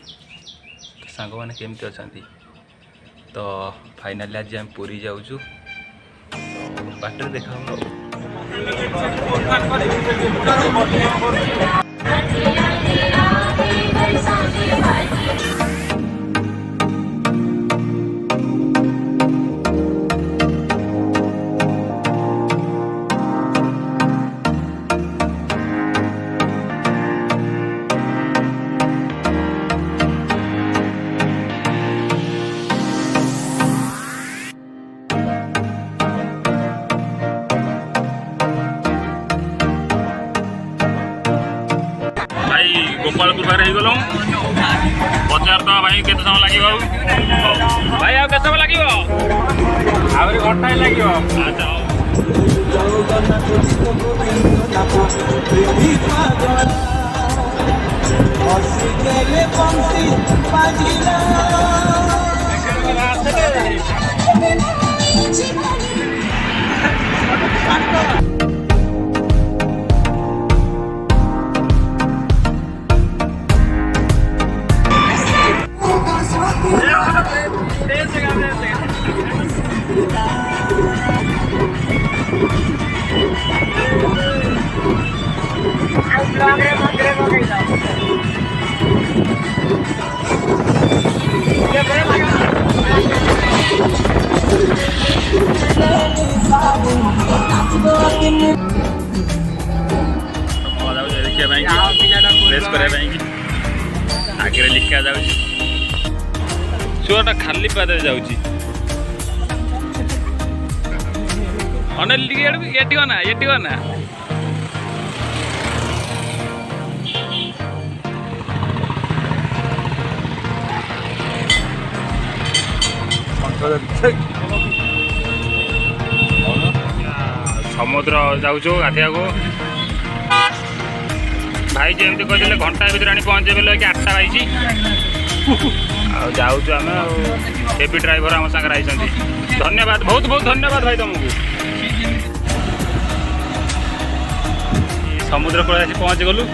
तो सांग मैंने केमती अच्छा तो फाइनाली आज आम पुरी जाऊँ तो बाटर देखा गोपालपुर पार हो गलु पचार तो भाई केते समय लगे भाई आ केते समय लगे आहुरी घंटा ही लगे आगे लिखा जा छुआटा खाली पाद जाऊँ अनिल ये ना समुद्र जाऊँ गाधिया को भाई जमी कहते घंटा भर आनी पहुँचे बोले कि 8टा बाजी जाऊँ आम हेवी ड्राइवर आम सागर आई धन्यवाद बहुत बहुत धन्यवाद भाई तुमको समुद्र कूल आसी पहुँच गलु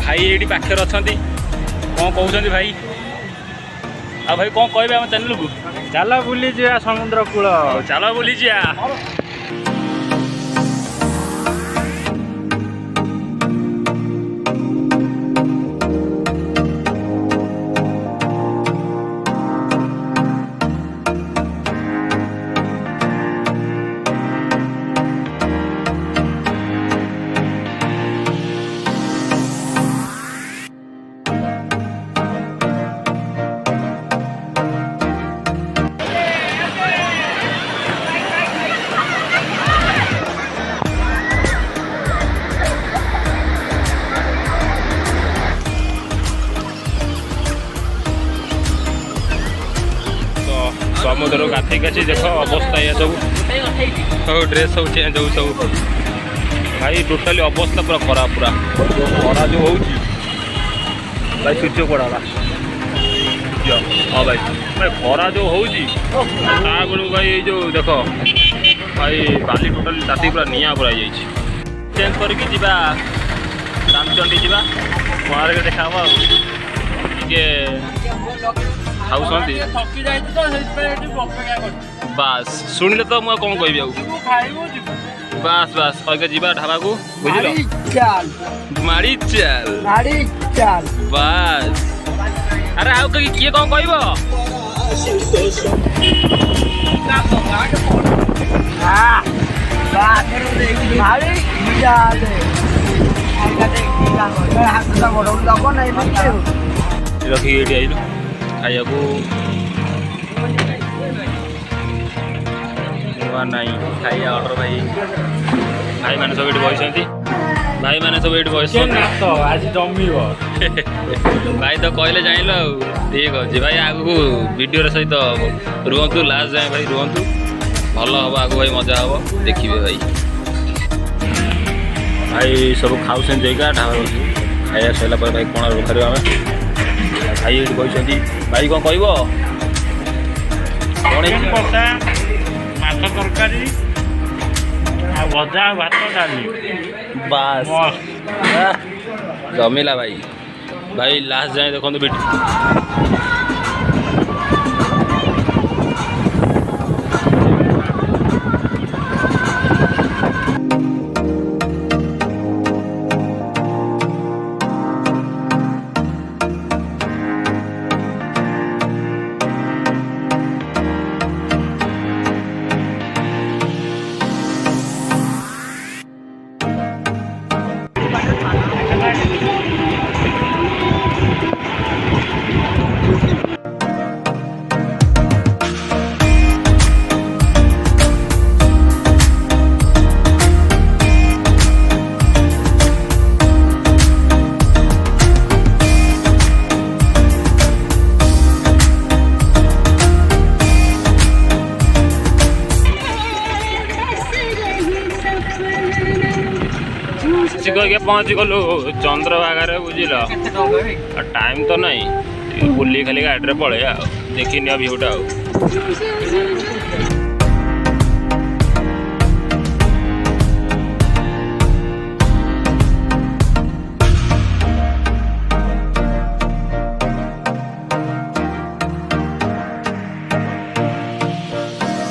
भाई ये पाखे अच्छा कौन कहते भाई आ भाई कौन कहे आम चैनल को चल बुली जा समुद्र कूल चल बुली जा समुद्र गाधे गाची देख अवस्था ये सब ड्रेस सब चेंज हो सब भाई टोटाली अवस्था पूरा खराब पूरा खरा जो हो भाई सूर्य पड़ा हाँ भाई भाई खरा जो हो भाई ये जो देख भाई बाली टोटाली ताती पूरा निआ पूरा चेंज करके जीवा रामचंडी जीवा कोणार्क देखा टे खाऊँगी बास शुणिले तो मुझे कौन कह बास बास अगर जी ढाबा को बुझल माड़ी चाल बास अरे आउ किए कौन कह रखी ये आइलु खाया को नहीं खाइया ऑर्डर भाई भाई मैंने सब ये बस आज जमी भाई तो कहले जान ठीक अच्छे भाई आगू वीडियो सहित रुहतु लास्ट जाए भाई रुहतु भल हम आगू भाई मजा हम देखिए भाई भाई सब खाऊ जगह ढाबा खाया सरला भाई कौन बाहर आम भाई ये कहते भाई कौन कह माछ तरकारी भजा भात डाली बास जमिला भाई भाई लास्ट जाए देखो वीडियो कह पहुँच गलु चंद्रभागा बुझल टाइम तो नहीं बुली खाली गाड़ी पड़े देखी नि भ्यूटा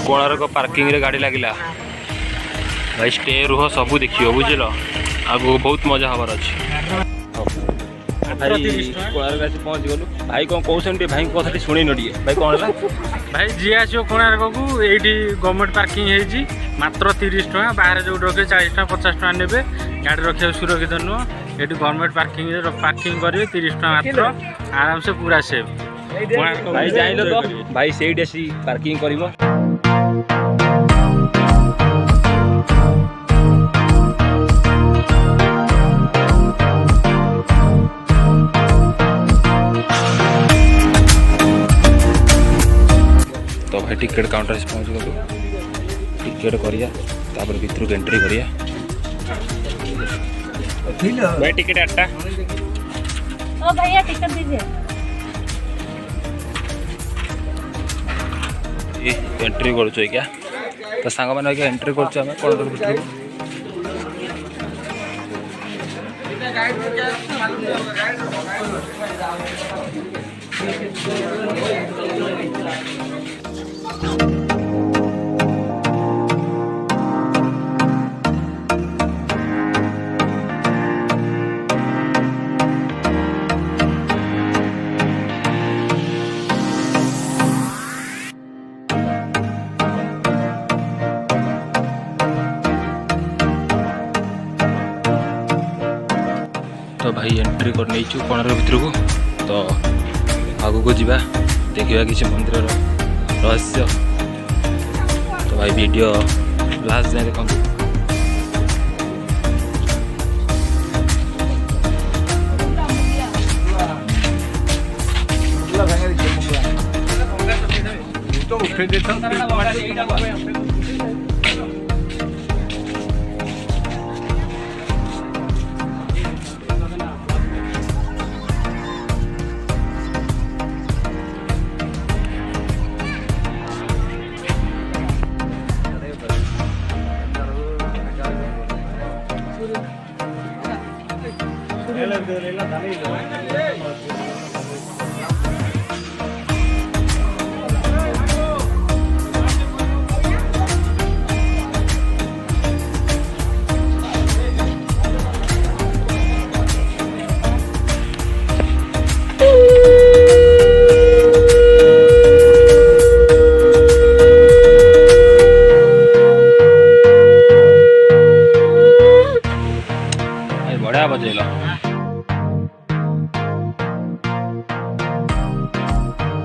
कोणार्क पार्किंग रे गाड़ी लगिला भाई स्टे रुह सबू देखियो बुझल आगु बहुत मजा हबार अच्छे कोणार्क आसी पहुँच गलु भाई कौन कहते भाई कथा शुणी न भाई कौन है भाई जी आसो कोणार्क को ये गवर्नमेंट पार्किंग है मात्र 30 टका बाहर जो रखे 40 टका 50 टका ने गाड़ी रखा सुरक्षित नुह ये गवर्नमेंट पार्किंग करेंगे 30 टका मात्र आराम से पूरा सेफ भाई जाइल तो भाई से पार्किंग कर तो भाई टिकेट काउंटर से पहुँच गलु टिकेट करिया तापर भितर एंट्री करिया भाई टिकेट 8टा ओ भैया टिकट दीजिए एंट्री करुच क्या तो सांग मैंने एंट्री करें कौन भितर तो भाई एंट्री कर नहीं कोणार्क भितर को तो आगू को जीवा देखा किसी मंदिर रहस्य तो भाई वीडियो लास्ट जाए देखो बड़ा बजेला